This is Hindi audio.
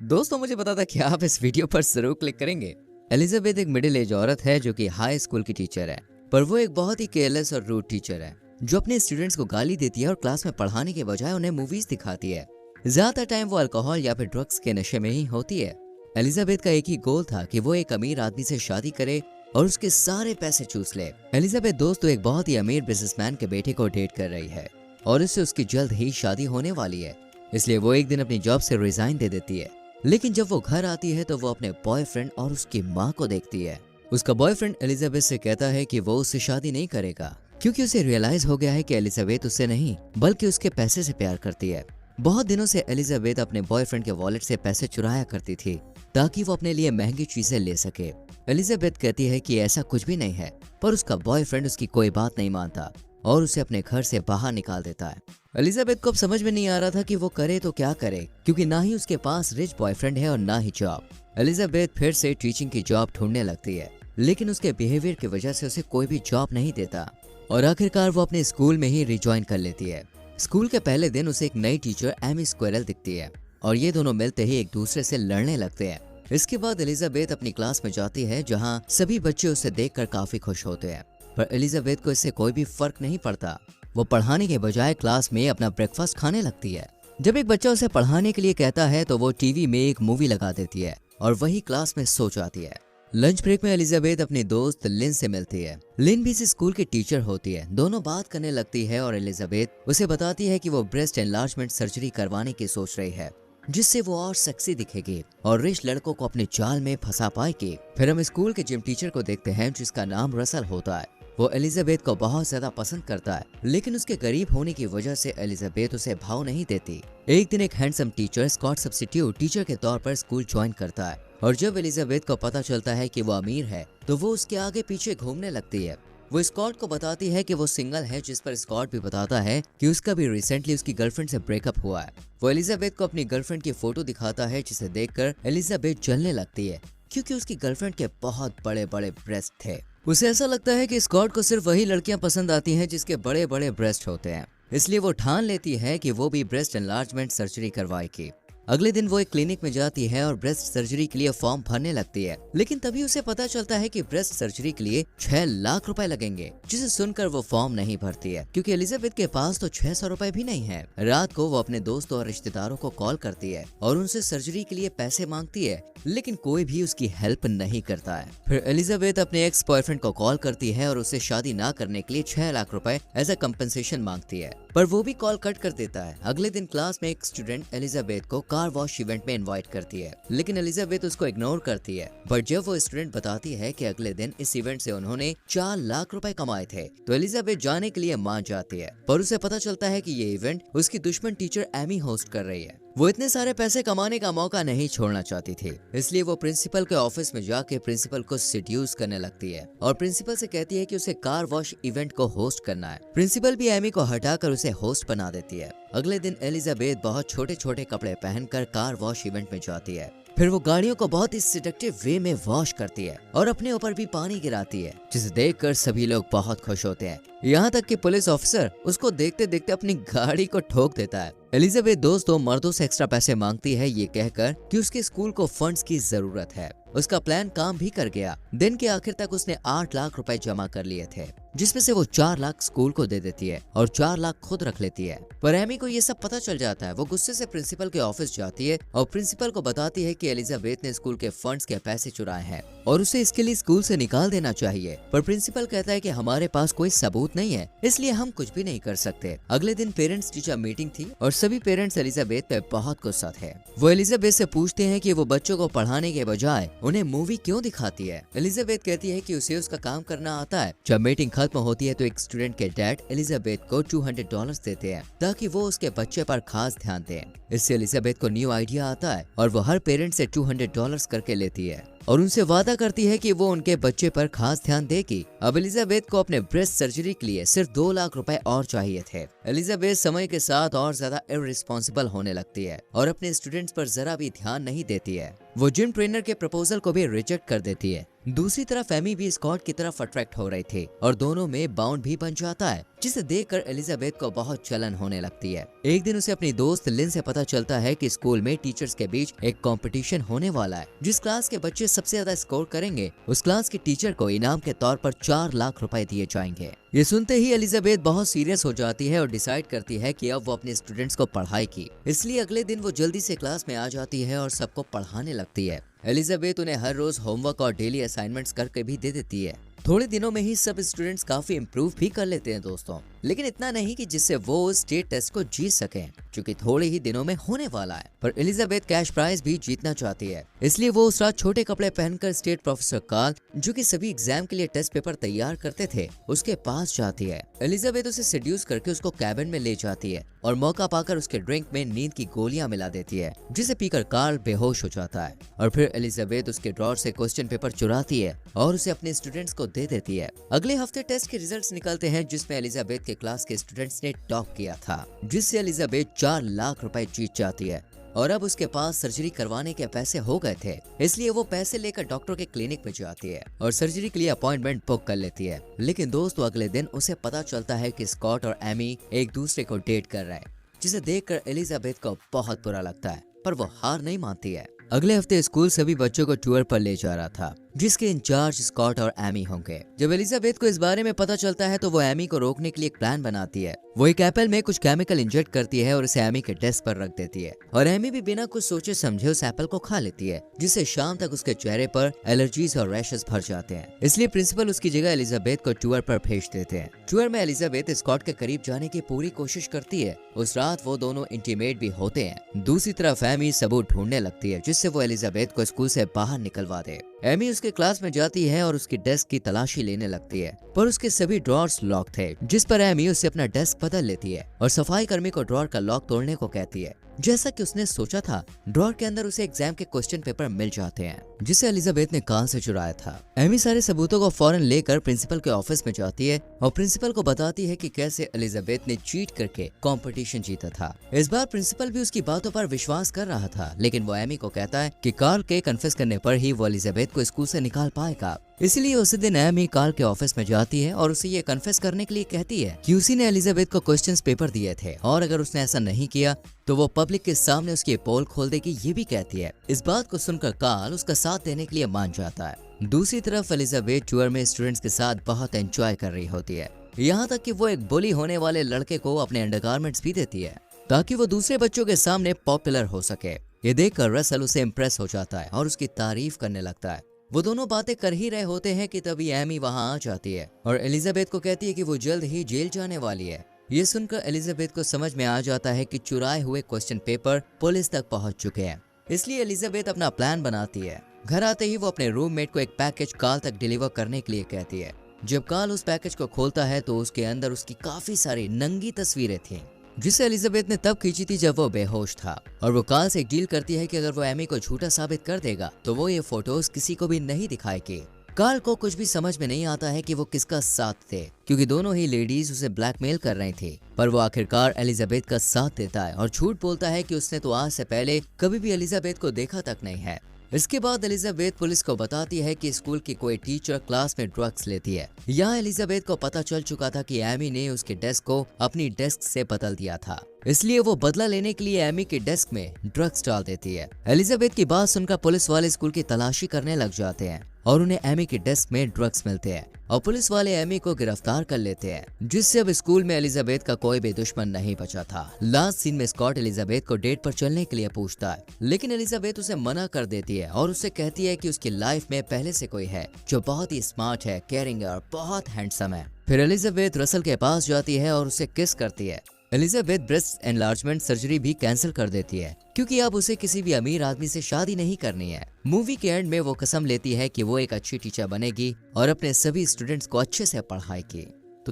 दोस्तों मुझे पता था कि आप इस वीडियो पर जरूर क्लिक करेंगे। एलिजाबेथ एक मिडिल एज औरत है जो कि हाई स्कूल की टीचर है, पर वो एक बहुत ही केयरलेस और रूड टीचर है जो अपने स्टूडेंट्स को गाली देती है और क्लास में पढ़ाने के बजाय उन्हें मूवीज दिखाती है। ज्यादातर टाइम वो अल्कोहल या फिर ड्रग्स के नशे में ही होती है। एलिजाबेथ का एक ही गोल था कि वो एक अमीर आदमी से शादी करे और उसके सारे पैसे चूस ले। एलिजाबेथ दोस्तों एक बहुत ही अमीर बिजनेसमैन के बेटे को डेट कर रही है और इससे उसकी जल्द ही शादी होने वाली है, इसलिए वो एक दिन अपनी जॉब से रिजाइन दे देती है। लेकिन जब वो घर आती है तो वो अपने बॉयफ्रेंड और उसकी माँ को देखती है। उसका बॉयफ्रेंड एलिजाबेथ से कहता है कि वो उससे शादी नहीं करेगा क्योंकि उसे रियलाइज हो गया है कि एलिजाबेथ उससे नहीं बल्कि उसके पैसे से प्यार करती है। बहुत दिनों से एलिजाबेथ अपने बॉयफ्रेंड के वॉलेट से पैसे चुराया करती थी ताकि वो अपने लिए महंगी चीजें ले सके। एलिजाबेथ कहती है कि ऐसा कुछ भी नहीं है, पर उसका बॉयफ्रेंड उसकी कोई बात नहीं मानता और उसे अपने घर से बाहर निकाल देता है। एलिजाबेथ को अब समझ में नहीं आ रहा था कि वो करे तो क्या करे, क्योंकि ना ही उसके पास रिच बॉयफ्रेंड है और ना ही जॉब। एलिजाबेथ फिर से टीचिंग की जॉब ढूंढने लगती है, लेकिन उसके बिहेवियर की वजह से उसे कोई भी जॉब नहीं देता और आखिरकार वो अपने स्कूल में ही रिज्वाइन कर लेती है। स्कूल के पहले दिन उसे एक नई टीचर एमी स्क्वेरल दिखती है और ये दोनों मिलते ही एक दूसरे से लड़ने लगते हैं। इसके बाद एलिजाबेथ अपनी क्लास में जाती है जहाँ सभी बच्चे उसे देखकर काफी खुश होते हैं, पर एलिजाबेथ को इससे कोई भी फर्क नहीं पड़ता। वो पढ़ाने के बजाय क्लास में अपना ब्रेकफास्ट खाने लगती है। जब एक बच्चा उसे पढ़ाने के लिए कहता है तो वो टीवी में एक मूवी लगा देती है और वही क्लास में सो जाती है। लंच ब्रेक में एलिजाबेथ अपनी दोस्त लिन से मिलती है। लिन भी इस स्कूल की टीचर होती है। दोनों बात करने लगती है और एलिजाबेथ उसे बताती है कि वो ब्रेस्ट एनलार्जमेंट सर्जरी करवाने की सोच रही है, जिससे वो और सेक्सी दिखेगी और रिच लड़कों को अपने जाल में फंसा पाएगी। फिर हम स्कूल के जिम टीचर को देखते हैं जिसका नाम रसल होता है। वो एलिजाबेथ को बहुत ज्यादा पसंद करता है, लेकिन उसके गरीब होने की वजह से एलिजाबेथ उसे भाव नहीं देती। एक दिन एक handsome teacher Scott substitute teacher के तौर पर स्कूल ज्वाइन करता है और जब एलिजाबेथ को पता चलता है कि वो अमीर है तो वो उसके आगे पीछे घूमने लगती है। वो स्कॉट को बताती है कि वो सिंगल है, जिस पर स्कॉट भी बताता है कि उसका भी रिसेंटली उसकी गर्लफ्रेंड से ब्रेकअप हुआ है। वो एलिजाबेथ को अपनी गर्लफ्रेंड की फोटो दिखाता है, जिसे देखकर एलिजाबेथ जलने लगती है क्योंकि उसकी गर्लफ्रेंड के बहुत बड़े बड़े ब्रेस्ट थे। उसे ऐसा लगता है कि स्कॉट को सिर्फ वही लड़कियां पसंद आती हैं जिसके बड़े बड़े ब्रेस्ट होते हैं, इसलिए वो ठान लेती है कि वो भी ब्रेस्ट एनलार्जमेंट सर्जरी करवाएगी। अगले दिन वो एक क्लिनिक में जाती है और ब्रेस्ट सर्जरी के लिए फॉर्म भरने लगती है, लेकिन तभी उसे पता चलता है कि ब्रेस्ट सर्जरी के लिए 6 लाख रुपए लगेंगे, जिसे सुनकर वो फॉर्म नहीं भरती है क्योंकि एलिजाबेथ के पास तो 600 रुपए भी नहीं है। रात को वो अपने दोस्तों और रिश्तेदारों को कॉल करती है और उनसे सर्जरी के लिए पैसे मांगती है, लेकिन कोई भी उसकी हेल्प नहीं करता है। फिर एलिजाबेथ अपने एक्स बॉयफ्रेंड को कॉल करती है और उससे शादी ना करने के लिए 6 लाख रुपए एज अ कंपनसेशन मांगती है, पर वो भी कॉल कट कर देता है। अगले दिन क्लास में एक स्टूडेंट एलिजाबेथ को कार वॉश इवेंट में इनवाइट करती है, लेकिन एलिजाबेथ उसको इग्नोर करती है। पर जब वो स्टूडेंट बताती है कि अगले दिन इस इवेंट से उन्होंने 4 लाख रुपए कमाए थे तो एलिजाबेथ जाने के लिए मान जाती है, पर उसे पता चलता है कि ये इवेंट उसकी दुश्मन टीचर एमी होस्ट कर रही है। वो इतने सारे पैसे कमाने का मौका नहीं छोड़ना चाहती थी, इसलिए वो प्रिंसिपल के ऑफिस में जाके प्रिंसिपल को सिड्यूस करने लगती है और प्रिंसिपल से कहती है कि उसे कार वॉश इवेंट को होस्ट करना है। प्रिंसिपल भी एमी को हटाकर उसे होस्ट बना देती है। अगले दिन एलिजाबेथ बहुत छोटे छोटे कपड़े पहनकर कार वॉश इवेंट में जाती है। फिर वो गाड़ियों को बहुत ही सिडक्टिव वे में वॉश करती है और अपने ऊपर भी पानी गिराती है, जिसे देखकर सभी लोग बहुत खुश होते हैं, यहाँ तक कि पुलिस ऑफिसर उसको देखते देखते अपनी गाड़ी को ठोक देता है। एलिजाबेथ दोस्तों मर्दों से एक्स्ट्रा पैसे मांगती है, ये कहकर कि उसके स्कूल को फंड्स की जरूरत है। उसका प्लान काम भी कर गया। दिन के आखिर तक उसने 8 लाख रुपए जमा कर लिए थे, जिसमें से वो 4 लाख स्कूल को दे देती है और 4 लाख खुद रख लेती है। पर एमी को ये सब पता चल जाता है। वो गुस्से से प्रिंसिपल के ऑफिस जाती है और प्रिंसिपल को बताती है कि एलिजाबेथ ने स्कूल के फंड्स के पैसे चुराए हैं और उसे इसके लिए स्कूल से निकाल देना चाहिए। पर प्रिंसिपल कहता है कि हमारे पास कोई सबूत नहीं है, इसलिए हम कुछ भी नहीं कर सकते। अगले दिन पेरेंट्स टीचर मीटिंग थी और सभी पेरेंट्स एलिजाबेथ पे बहुत गुस्सा थे। वो एलिजाबेथ से पूछते हैं कि वो बच्चों को पढ़ाने के बजाय उन्हें मूवी क्यों दिखाती है। एलिजाबेथ कहती है कि उसे उसका काम करना आता है। जब मीटिंग खत्म होती है तो एक स्टूडेंट के डैड एलिजाबेथ को $200 देते हैं ताकि वो उसके बच्चे पर खास ध्यान दें। इससे एलिजाबेथ को न्यू आइडिया आता है और वो हर पेरेंट से $200 करके लेती है और उनसे वादा करती है कि वो उनके बच्चे पर खास ध्यान देगी। अब एलिजाबेथ को अपने ब्रेस्ट सर्जरी के लिए सिर्फ 2 लाख रुपए और चाहिए थे। एलिजाबेथ समय के साथ और ज्यादा इररिस्पॉन्सिबल होने लगती है और अपने स्टूडेंट्स पर जरा भी ध्यान नहीं देती है। वो जिम ट्रेनर के प्रपोजल को भी रिजेक्ट कर देती है। दूसरी तरफ एमी भी स्कॉट की तरफ अट्रैक्ट हो रही थी और दोनों में बाउंड भी बन जाता है। जिसे देखकर एलिजाबेथ को बहुत जलन होने लगती है। एक दिन उसे अपनी दोस्त लिन से पता चलता है कि स्कूल में टीचर्स के बीच एक कंपटीशन होने वाला है। जिस क्लास के बच्चे सबसे ज्यादा स्कोर करेंगे उस क्लास के टीचर को इनाम के तौर पर 4 लाख रुपए दिए जाएंगे। ये सुनते ही एलिजाबेथ बहुत सीरियस हो जाती है और डिसाइड करती है कि अब वो अपने स्टूडेंट्स को पढ़ाएगी। इसलिए अगले दिन वो जल्दी से क्लास में आ जाती है और सबको पढ़ाने लगती है। एलिजाबेथ उन्हें हर रोज होमवर्क और डेली असाइनमेंट्स करके भी दे देती है। थोड़े दिनों में ही सब स्टूडेंट्स काफी इम्प्रूव भी कर लेते हैं दोस्तों, लेकिन इतना नहीं कि जिससे वो स्टेट टेस्ट को जीत सकें, क्योंकि थोड़े ही दिनों में होने वाला है। पर एलिजाबेथ कैश प्राइज भी जीतना चाहती है, इसलिए वो उस रात छोटे कपड़े पहनकर स्टेट प्रोफेसर कार्ल, जो कि सभी एग्जाम के लिए टेस्ट पेपर तैयार करते थे, उसके पास जाती है। एलिजाबेथ उसे सेड्यूस करके उसको कैबिन में ले जाती है और मौका पाकर उसके ड्रिंक में नींद की गोलियां मिला देती है, जिसे पीकर कार्ल बेहोश हो जाता है। और फिर एलिजाबेथ उसके ड्रॉर से क्वेश्चन पेपर चुराती है और उसे अपने स्टूडेंट्स को दे देती है। अगले हफ्ते टेस्ट के रिजल्ट्स निकलते हैं, जिसमें एलिजाबेथ के क्लास के स्टूडेंट्स ने टॉप किया था, जिससे एलिजाबेथ 4 लाख रुपए जीत जाती है। और अब उसके पास सर्जरी करवाने के पैसे हो गए थे, इसलिए वो पैसे लेकर डॉक्टर के क्लिनिक में जाती है और सर्जरी के लिए अपॉइंटमेंट बुक कर लेती है। लेकिन दोस्तों अगले दिन उसे पता चलता है कि स्कॉट और एमी एक दूसरे को डेट कर रहे हैं, जिसे देखकर एलिजाबेथ को बहुत बुरा लगता है, पर वो हार नहीं मानती है। अगले हफ्ते स्कूल सभी बच्चों को टूर पर ले जा रहा था, जिसके इंचार्ज स्कॉट और एमी होंगे। जब एलिजाबेथ को इस बारे में पता चलता है तो वो एमी को रोकने के लिए एक प्लान बनाती है। वो एक एप्पल में कुछ केमिकल इंजेक्ट करती है और इसे एमी के डेस्क पर रख देती है, और एमी भी बिना कुछ सोचे समझे उस एप्पल को खा लेती है, जिससे शाम तक उसके चेहरे पर एलर्जीज और रैशेस भर जाते हैं। इसलिए प्रिंसिपल उसकी जगह एलिजाबेथ को टूर पर भेज देते हैं। टूर में एलिजाबेथ स्कॉट के करीब जाने की पूरी कोशिश करती है। उस रात वो दोनों इंटीमेट भी होते हैं। दूसरी तरफ एमी सबूत ढूंढने लगती है, जिससे वो एलिजाबेथ को स्कूल से बाहर निकलवा दे। एमी उसके क्लास में जाती है और उसकी डेस्क की तलाशी लेने लगती है, पर उसके सभी ड्रॉर्स लॉक थे, जिस पर एमी उससे अपना डेस्क बदल लेती है और सफाई कर्मी को ड्रॉर का लॉक तोड़ने को कहती है। जैसा कि उसने सोचा था, ड्रॉर के अंदर उसे एग्जाम के क्वेश्चन पेपर मिल जाते हैं, जिसे एलिजाबेथ ने कार्ल से चुराया था। एमी सारे सबूतों को फौरन लेकर प्रिंसिपल के ऑफिस में जाती है और प्रिंसिपल को बताती है कि कैसे एलिजाबेथ ने चीट करके कंपटीशन जीता था। इस बार प्रिंसिपल भी उसकी बातों पर विश्वास कर रहा था, लेकिन वो एमी को कहता है कि कार्ल के कन्फेस करने पर ही वो एलिजाबेथ को स्कूल से निकाल पाएगा। इसलिए उसी दिन एमी कार्ल के ऑफिस में जाती है और उसे ये कन्फेस करने के लिए कहती है कि उसी ने एलिजाबेथ को क्वेश्चंस पेपर दिए थे, और अगर उसने ऐसा नहीं किया तो वो पब्लिक के सामने उसकी पोल खोल देगी, ये भी कहती है। इस बात को सुनकर कार्ल उसका साथ देने के लिए मान जाता है। दूसरी तरफ एलिजाबेथ टूर में स्टूडेंट्स के साथ बहुत एंजॉय कर रही होती है, यहाँ तक कि वो एक बुली होने वाले लड़के को अपने अंडरगारमेंट्स भी देती है, ताकि वो दूसरे बच्चों के सामने पॉपुलर हो सके। ये देखकर रसल उसे इम्प्रेस हो जाता है और उसकी तारीफ करने लगता है। वो दोनों बातें कर ही रहे होते हैं कि तभी एमी वहां आ जाती है और एलिजाबेथ को कहती है कि वो जल्द ही जेल जाने वाली है। ये सुनकर एलिजाबेथ को समझ में आ जाता है कि चुराए हुए क्वेश्चन पेपर पुलिस तक पहुंच चुके हैं। इसलिए एलिजाबेथ अपना प्लान बनाती है। घर आते ही वो अपने रूममेट को एक पैकेज कार्ल तक डिलीवर करने के लिए कहती है। जब कार्ल उस पैकेज को खोलता है तो उसके अंदर उसकी काफी सारी नंगी तस्वीरें थीं, जिसे एलिजाबेथ ने तब खींची थी जब वो बेहोश था। और वो कार्ल से एक डील करती है कि अगर वो एमी को झूठा साबित कर देगा तो वो ये फोटोज किसी को भी नहीं दिखाएगी। कार्ल को कुछ भी समझ में नहीं आता है कि वो किसका साथ थे, क्योंकि दोनों ही लेडीज उसे ब्लैकमेल कर रही थी। पर वो आखिरकार एलिजाबेथ का साथ देता है और झूठ बोलता है कि उसने तो आज से पहले कभी भी एलिजाबेथ को देखा तक नहीं है। इसके बाद एलिजाबेथ पुलिस को बताती है कि स्कूल की कोई टीचर क्लास में ड्रग्स लेती है। यहाँ एलिजाबेथ को पता चल चुका था कि एमी ने उसके डेस्क को अपनी डेस्क से बदल दिया था, इसलिए वो बदला लेने के लिए एमी के डेस्क में ड्रग्स डाल देती है। एलिजाबेथ की बात सुनकर पुलिस वाले स्कूल की तलाशी करने लग जाते हैं और उन्हें एमी के डेस्क में ड्रग्स मिलते हैं और पुलिस वाले एमी को गिरफ्तार कर लेते हैं, जिससे अब स्कूल में एलिजाबेथ का कोई भी दुश्मन नहीं बचा था। लास्ट सीन में स्कॉट एलिजाबेथ को डेट पर चलने के लिए पूछता है, लेकिन एलिजाबेथ उसे मना कर देती है और उससे कहती है कि उसकी लाइफ में पहले से कोई है जो बहुत ही स्मार्ट है, केयरिंग और बहुत हैंडसम है। फिर एलिजाबेथ रसल के पास जाती है और उसे किस करती है। एलिजाबेथ ब्रेस्ट एनलार्जमेंट सर्जरी भी कैंसिल कर देती है, क्योंकि अब उसे किसी भी अमीर आदमी से शादी नहीं करनी है। मूवी के एंड में वो कसम लेती है कि वो एक अच्छी टीचर बनेगी और अपने सभी स्टूडेंट्स को अच्छे से पढ़ाएगी।